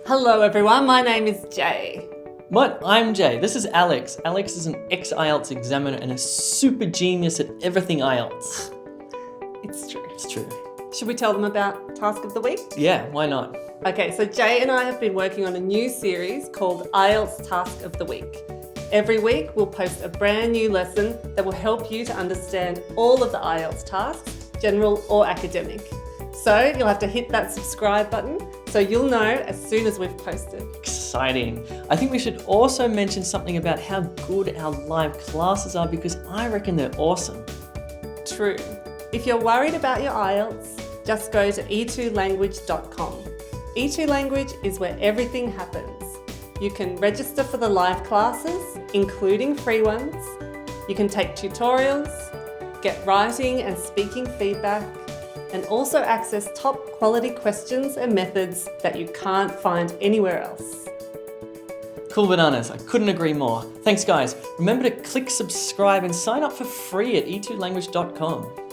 Hello everyone, my name is Jay. What? I'm Jay. This is Alex. Alex is an ex-IELTS examiner and a super genius at everything IELTS. It's true. It's true. Should we tell them about Task of the Week? Yeah, why not? Okay, so Jay and I have been working on a new series called IELTS Task of the Week. Every week we'll post a brand new lesson that will help you to understand all of the IELTS tasks, general or academic. So you'll have to hit that subscribe button so you'll know as soon as we've posted. Exciting. I think we should also mention something about how good our live classes are because I reckon they're awesome. True. If you're worried about your IELTS, just go to e2language.com. E2 Language is where everything happens. You can register for the live classes, including free ones. You can take tutorials, get writing and speaking feedback, and also access top quality questions and methods that you can't find anywhere else. Cool bananas. I couldn't agree more. Thanks guys. Remember to click subscribe and sign up for free at e2language.com.